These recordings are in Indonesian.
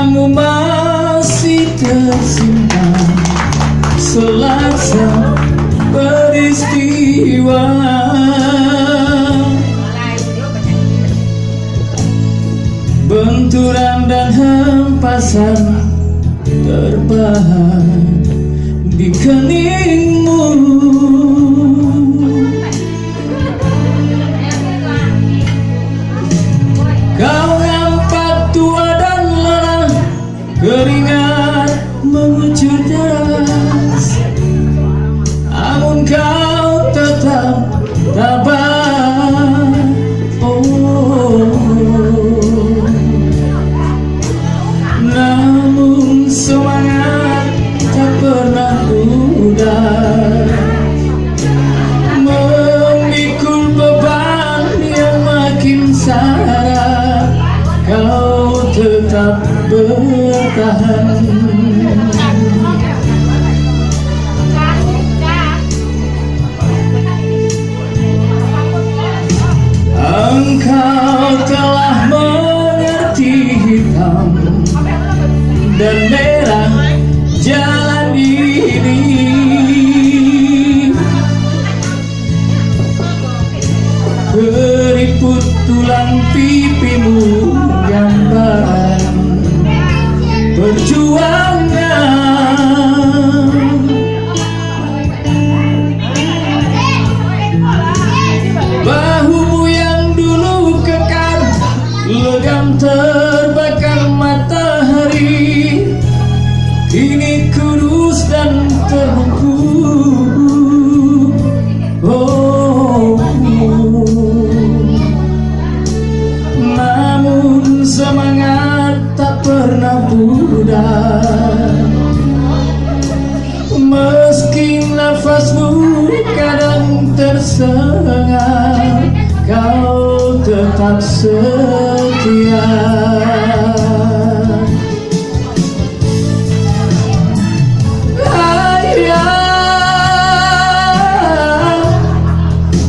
kamu masih tersimpan selasa peristiwa. Benturan dan hempasan terbahan di keningmu. Kau nampak tua dan lelah, keringat mengucur deras, namun kau tetap tabah. Namun semangat tak pernah pudar, memikul beban yang makin syarat, kau tetap bertahan. Engkau telah mengerti hitam dan merah jalan ini. Keriput tulang pipimu gambaran perjuangan. Bahumu yang dulu kekar, legam terbakar matahari, kini kurus dan terbungkuk. Namun semangat tak pernah pudar, meski nafasmu kadang tersengat, kau tetap setia.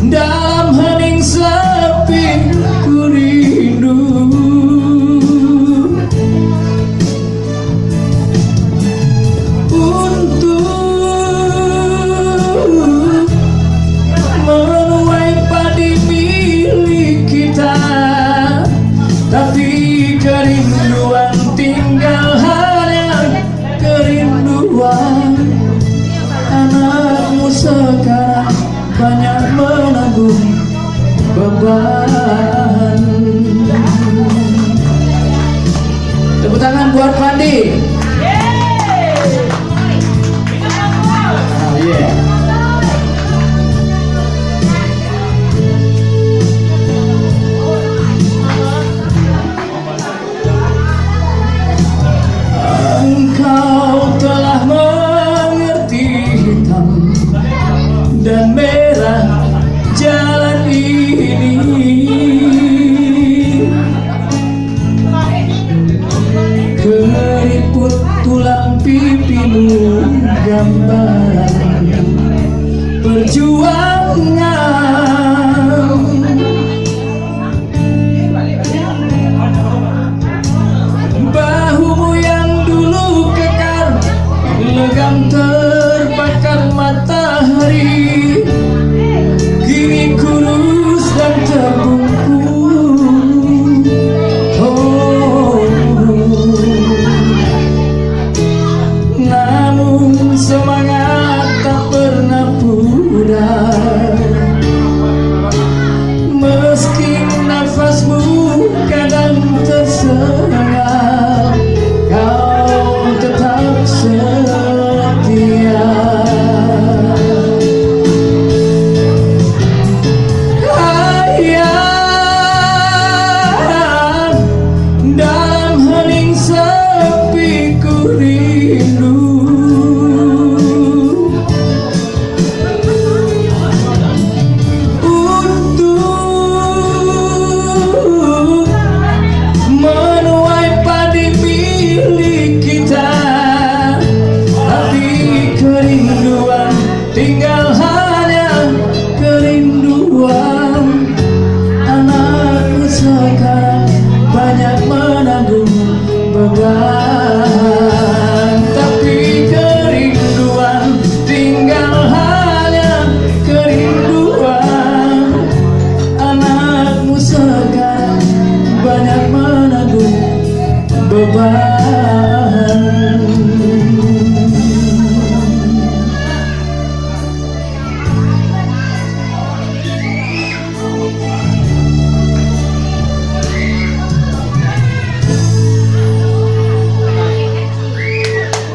Dalam hening sepi ku rindu, untuk menuai padi milik kita, tapi kerinduan tinggal hanya kerinduan. Anakmu sekarang banyak menanggung beban. Tepuk tangan buat Pandi. Engkau telah mengerti hitam dan merah jalan ini. Keriput Tuhan.